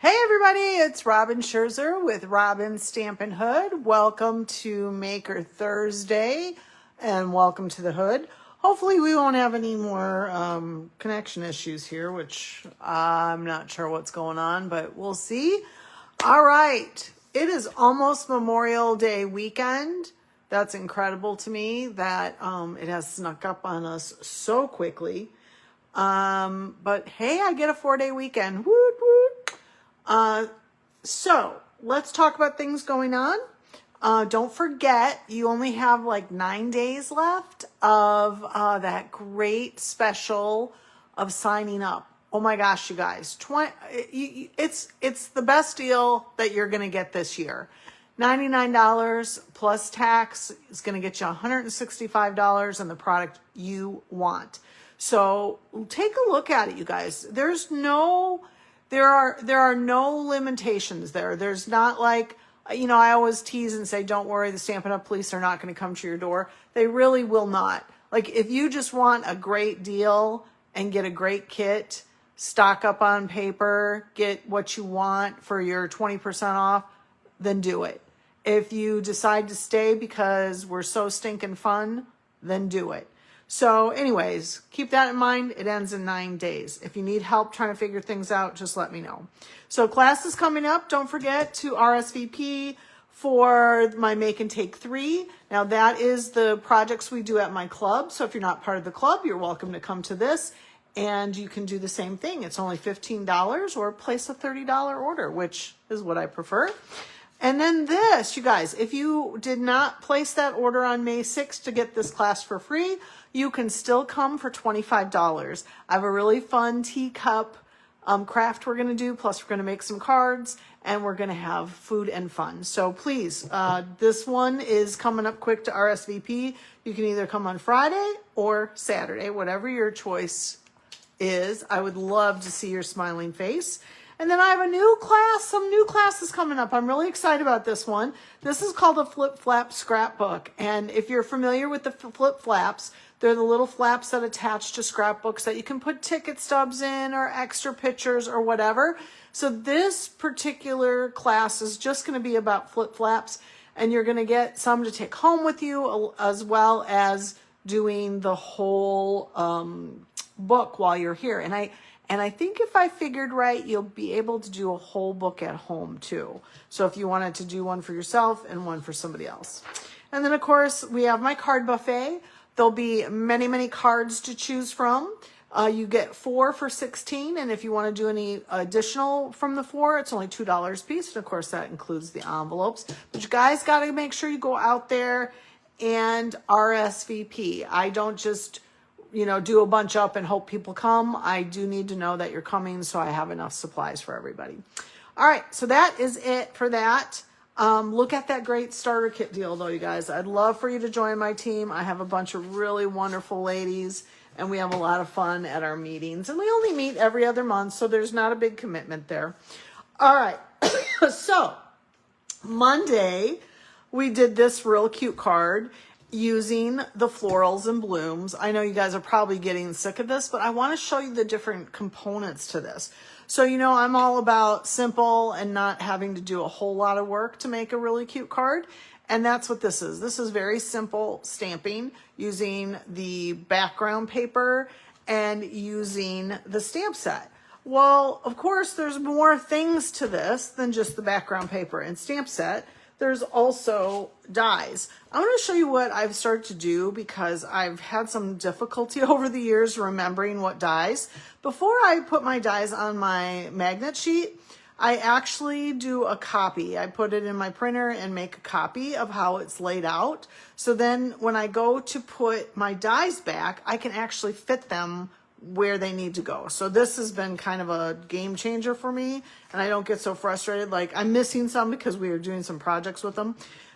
Hey everybody, it's Robin Scherzer with Robin Stampin' Hood. Welcome to Maker Thursday and welcome to the Hood. Hopefully we won't have any more connection issues here, which I'm not sure what's going on, but we'll see. All right, it is almost Memorial Day weekend. That's incredible to me that it has snuck up on us so quickly. But hey, I get a 4-day weekend. Woot woot. So let's talk about things going on. Don't forget, you only have like 9 days left of that great special of signing up. Oh my gosh, you guys, it's the best deal that you're going to get this year. $99 plus tax is going to get you $165 in the product you want. So take a look at it, you guys. There are no limitations there. There's not like, I always tease and say, don't worry, the Stampin' Up! Police are not going to come to your door. They really will not. Like, if you just want a great deal and get a great kit, stock up on paper, get what you want for your 20% off, then do it. If you decide to stay because we're so stinking fun, then do it. So anyways, keep that in mind. It ends in 9 days. If you need help trying to figure things out, just let me know. So class is coming up. Don't forget to RSVP for my Make and Take 3. Now that is the projects we do at my club. So if you're not part of the club, you're welcome to come to this and you can do the same thing. It's only $15 or place a $30 order, which is what I prefer. And then this, you guys, if you did not place that order on May 6th to get this class for free, you can still come for $25. I have a really fun teacup craft we're going to do, plus we're going to make some cards, and we're going to have food and fun. So please, this one is coming up quick to RSVP. You can either come on Friday or Saturday, whatever your choice is. I would love to see your smiling face. And then I have a new class, some new classes coming up. I'm really excited about this one. This is called a Flip Flap Scrapbook. And if you're familiar with the Flip Flaps, they're the little flaps that attach to scrapbooks that you can put ticket stubs in or extra pictures or whatever. So this particular class is just going to be about flip flaps, and you're going to get some to take home with you as well as doing the whole book while you're here. And I think if I figured right, you'll be able to do a whole book at home too. So if you wanted to do one for yourself and one for somebody else. And then of course we have my card buffet. There'll be many, many cards to choose from. You get 4 for $16. And if you want to do any additional from the 4, it's only $2 a piece. And of course that includes the envelopes. But you guys got to make sure you go out there and RSVP. I don't just do a bunch up and hope people come. I do need to know that you're coming so I have enough supplies for everybody. All right, so that is it for that. Look at that great starter kit deal though, you guys. I'd love for you to join my team. I have a bunch of really wonderful ladies and we have a lot of fun at our meetings. And we only meet every other month, so there's not a big commitment there. All right, so Monday we did this real cute card using the florals and blooms. I know you guys are probably getting sick of this, but I want to show you the different components to this. So, I'm all about simple and not having to do a whole lot of work to make a really cute card. And that's what this is. This is very simple stamping using the background paper and using the stamp set. Well, of course, there's more things to this than just the background paper and stamp set. There's also dies. I'm going to show you what I've started to do because I've had some difficulty over the years remembering what dies. Before I put my dies on my magnet sheet, I actually do a copy. I put it in my printer and make a copy of how it's laid out. So then when I go to put my dies back, I can actually fit them where they need to go. So this has been kind of a game changer for me, and I don't get so frustrated. Like, I'm missing some because we are doing some projects with them.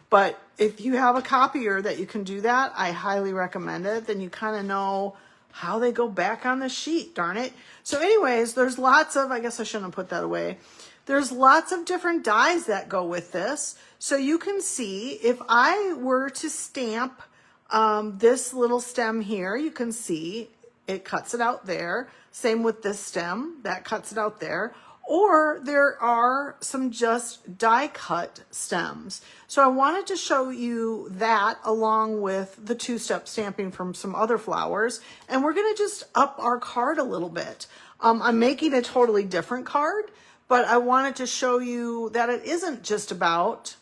But if you have a copier that you can do that, I highly recommend it. Then you kind of know how they go back on the sheet, darn it. So anyways, there's lots of, I guess I shouldn't have put that away. There's lots of different dies that go with this. So you can see if I were to stamp this little stem here, you can see it cuts it out there. Same with this stem, that cuts it out there. or there are some just die cut stems. So I wanted to show you that along with the two-step stamping from some other flowers. And we're gonna just up our card a little bit. I'm making a totally different card, but I wanted to show you that it isn't just about,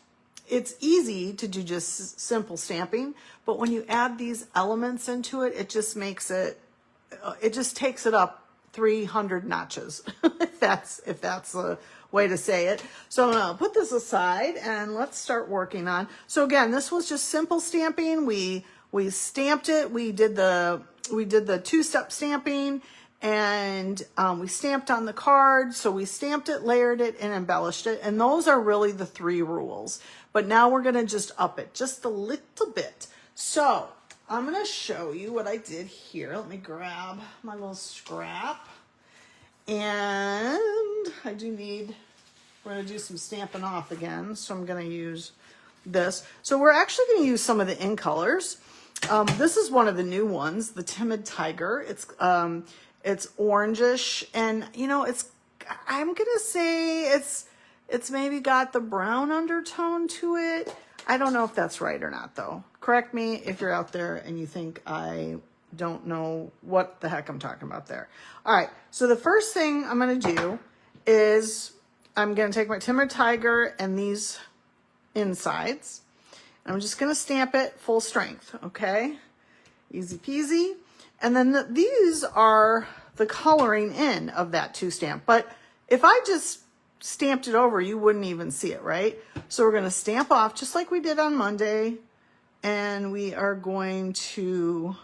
it's easy to do just simple stamping, but when you add these elements into it, it just makes it, it just takes it up 300 notches, if that's a way to say it. So I'm gonna put this aside and let's start working on. So again, this was just simple stamping. We stamped it. We did the two-step stamping, and we stamped on the card. So we stamped it, layered it, and embellished it. And those are really the 3 rules. But now we're gonna just up it just a little bit. So I'm gonna show you what I did here. Let me grab my little scrap. And I do need, we're gonna do some Stampin' Off again. So I'm gonna use this. So we're actually gonna use some of the in colors. This is one of the new ones, the Timid Tiger. It's orangish, and you know, I'm gonna say it's maybe got the brown undertone to it. I don't know if that's right or not, though. Correct me if you're out there and you think I don't know what the heck I'm talking about there. All right, so the first thing I'm gonna do is I'm gonna take my Timid Tiger and these insides. I'm just gonna stamp it full strength, okay? Easy peasy. And then these are the coloring in of that 2-stamp. But if I just stamped it over, you wouldn't even see it, right? So we're gonna stamp off just like we did on Monday. And we are going to,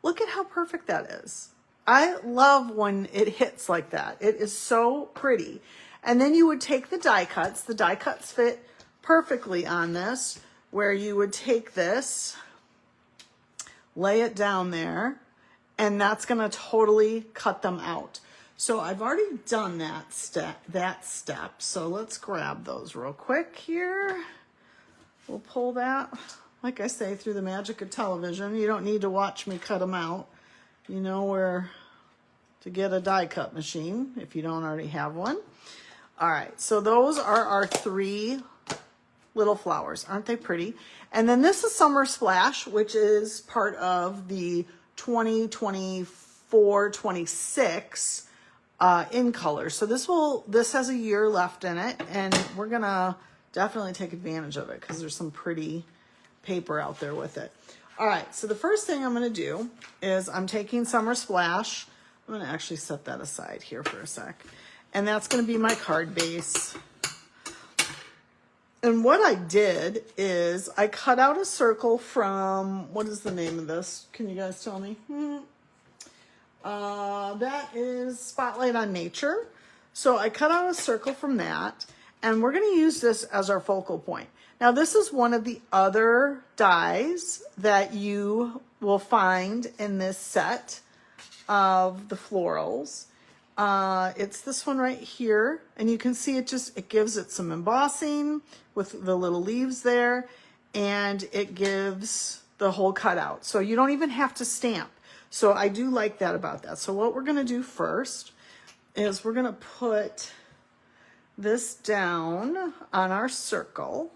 look at how perfect that is. I love when it hits like that. It is so pretty. And then you would take the die cuts. The die cuts fit perfectly on this, where you would take this, lay it down there, and that's gonna totally cut them out. So I've already done that step. So let's grab those real quick here. We'll pull that, like I say, through the magic of television. You don't need to watch me cut them out. You know where to get a die cut machine if you don't already have one. All right, so those are our 3 little flowers. Aren't they pretty? And then this is Summer Splash, which is part of the 2024-26 in color. So this has a year left in it, and we're gonna definitely take advantage of it because there's some pretty paper out there with it. All right, so the first thing I'm gonna do is I'm taking Summer Splash. I'm gonna actually set that aside here for a sec. And that's gonna be my card base. And what I did is I cut out a circle from, what is the name of this? Can you guys tell me? That is Spotlight on Nature. So I cut out a circle from that, and we're gonna use this as our focal point. Now this is one of the other dies that you will find in this set of the florals. It's this one right here, and you can see it gives it some embossing with the little leaves there, and it gives the whole cutout. So you don't even have to stamp. So I do like that about that. So what we're gonna do first is we're gonna put this down on our circle,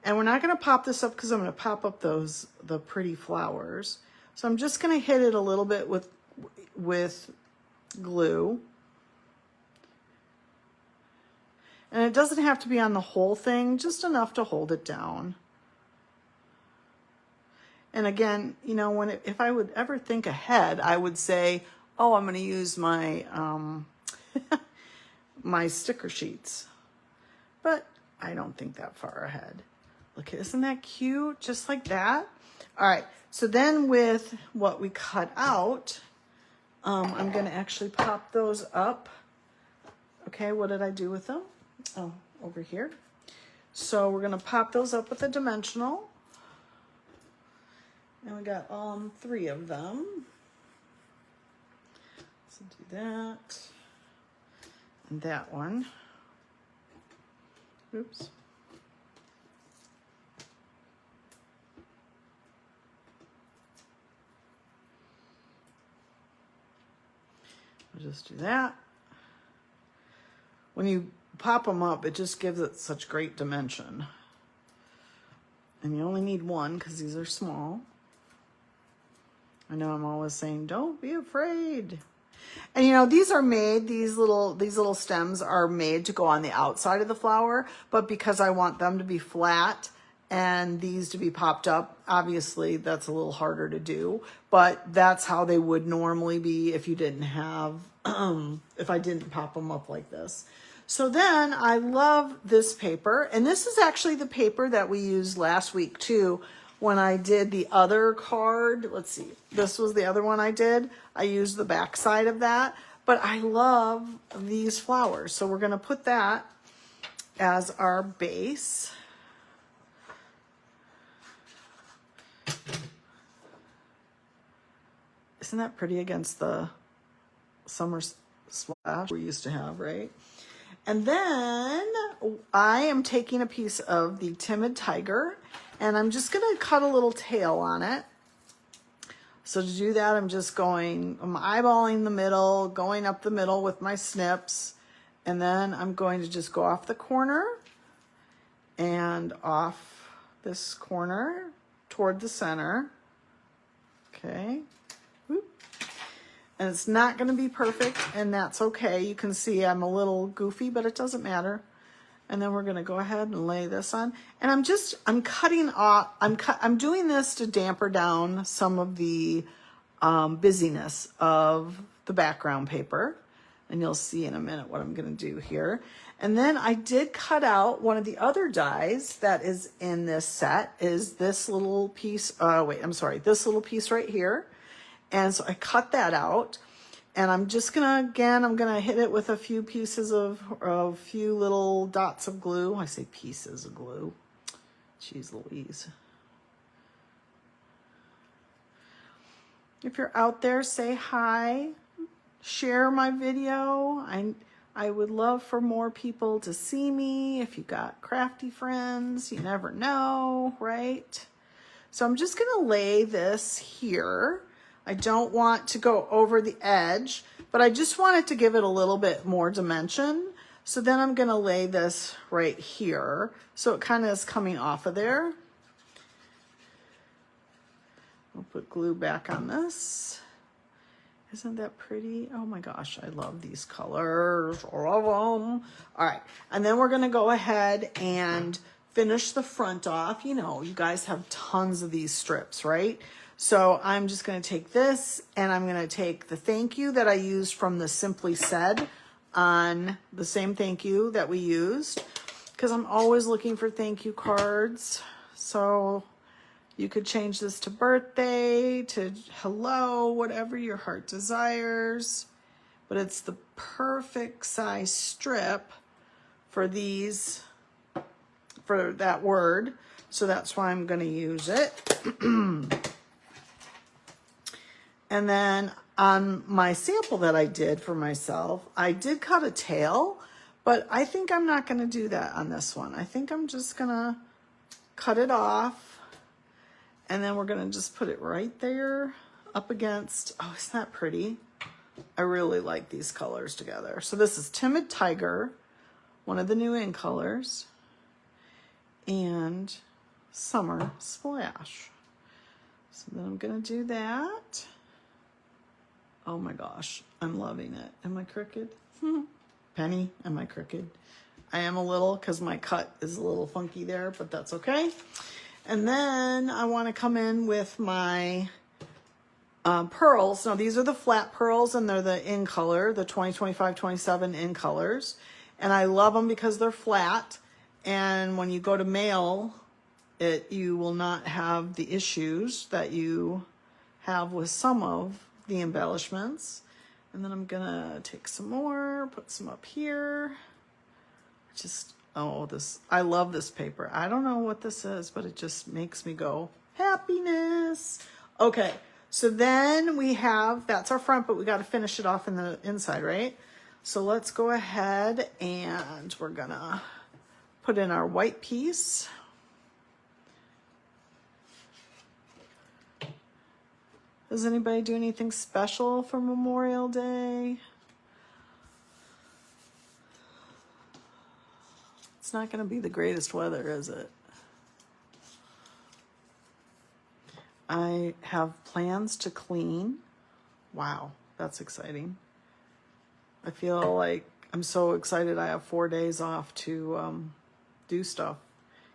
and we're not gonna pop this up because I'm gonna pop up the pretty flowers. So I'm just gonna hit it a little bit with glue. And it doesn't have to be on the whole thing, just enough to hold it down. And again, you know, if I would ever think ahead, I would say, oh, I'm going to use my my sticker sheets. But I don't think that far ahead. Look, isn't that cute? Just like that. All right, so then with what we cut out, I'm going to actually pop those up. Okay, what did I do with them? Oh, over here. So we're going to pop those up with a dimensional. And we got 3 of them. So do that. And that one. Oops. I'll just do that. when you pop them up, it just gives it such great dimension. And you only need one because these are small. I know I'm always saying, don't be afraid. And you know, these are made, these little stems are made to go on the outside of the flower, but because I want them to be flat and these to be popped up, obviously that's a little harder to do, but that's how they would normally be if you didn't have, if I didn't pop them up like this. So then I love this paper, and this is actually the paper that we used last week too, when I did the other card. Let's see, this was the other one I did. I used the back side of that, but I love these flowers. So we're gonna put that as our base. Isn't that pretty against the summer splash we used to have, right? And then I am taking a piece of the Timid Tiger, and I'm just gonna cut a little tail on it. So to do that, I'm eyeballing the middle, going up the middle with my snips, and then I'm going to just go off the corner and off this corner toward the center. Okay. Whoop. And it's not going to be perfect, and that's okay. You can see I'm a little goofy, but it doesn't matter. And then we're going to go ahead and lay this on. And I'm cutting off, I'm doing this to damper down some of the busyness of the background paper. And you'll see in a minute what I'm going to do here. And then I did cut out one of the other dies that is in this set, is this little piece, this little piece right here. And so I cut that out, and I'm just gonna, again, I'm gonna hit it with a few pieces of, a few little dots of glue. I say pieces of glue. Jeez Louise. If you're out there, say hi, share my video. I would love for more people to see me. If you got crafty friends, you never know, right? So I'm just gonna lay this here. I don't want to go over the edge, but I just wanted to give it a little bit more dimension. So then I'm gonna lay this right here. So it kind of is coming off of there. I'll put glue back on this. Isn't that pretty? Oh my gosh, I love these colors, all of them. All right, and then we're gonna go ahead and finish the front off. You know, you guys have tons of these strips, right? So I'm just going to take this, and I'm going to take the thank you that I used from the Simply Said on the same thank you that we used, because I'm always looking for thank you cards. So you could change this to birthday, to hello, whatever your heart desires. But it's the perfect size strip for these, for that word. So that's why I'm going to use it. And then on my sample that I did for myself, I did cut a tail, but I think I'm not going to do that on this one. I think I'm just going to cut it off, and then we're going to just put it right there up against, oh, isn't that pretty? I really like these colors together. So this is Timid Tiger, one of the new in colors, and Summer Splash. So then I'm going to do that. Oh my gosh, I'm loving it. Am I crooked? Penny, am I crooked? I am a little, because my cut is a little funky there, but that's okay. And then I want to come in with my pearls. Now these are the flat pearls, and they're the in color, the 20, 25, 27 in colors. And I love them because they're flat. And when you go to mail it, you will not have the issues that you have with some of the embellishments. And then I'm gonna take some more, put some up here. Just, oh, this, I love this paper. I don't know what this is, but it just makes me go, happiness. Okay, so then we have, that's our front, but we got to finish it off in the inside, right? So let's go ahead, and we're gonna put in our white piece. Does anybody do anything special for Memorial Day? It's not going to be the greatest weather, is it? I have plans to clean. Wow, that's exciting. I feel like I'm so excited. I have 4 days off to do stuff.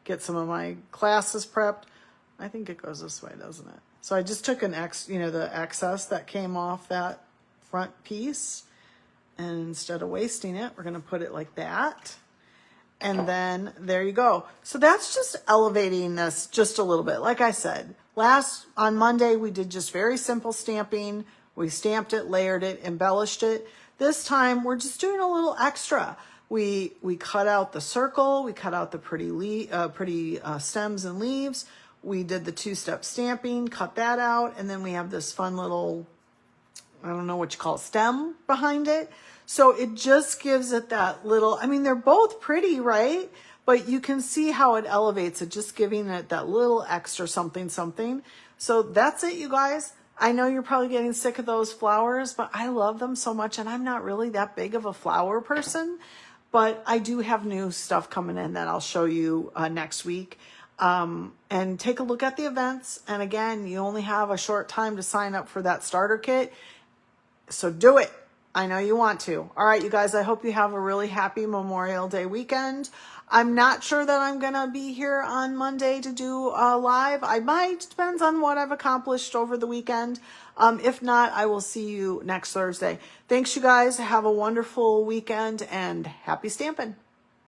Get some of my classes prepped. I think it goes this way, doesn't it? So I just took the excess that came off that front piece, and instead of wasting it, we're going to put it like that. And then there you go. So that's just elevating this just a little bit. Like I said, on Monday, we did just very simple stamping. We stamped it, layered it, embellished it. This time, we're just doing a little extra. We cut out the circle. We cut out the pretty stems and leaves. We did the 2-step stamping, cut that out. And then we have this fun little, I don't know what you call it, stem behind it. So it just gives it that little, I mean, they're both pretty, right? But you can see how it elevates it, just giving it that little extra something, something. So that's it, you guys. I know you're probably getting sick of those flowers, but I love them so much. And I'm not really that big of a flower person, but I do have new stuff coming in that I'll show you next week. And take a look at the events. And again, you only have a short time to sign up for that starter kit. So do it. I know you want to. All right, you guys, I hope you have a really happy Memorial Day weekend. I'm not sure that I'm going to be here on Monday to do a live. I might, depends on what I've accomplished over the weekend. If not, I will see you next Thursday. Thanks, you guys. Have a wonderful weekend and happy stamping.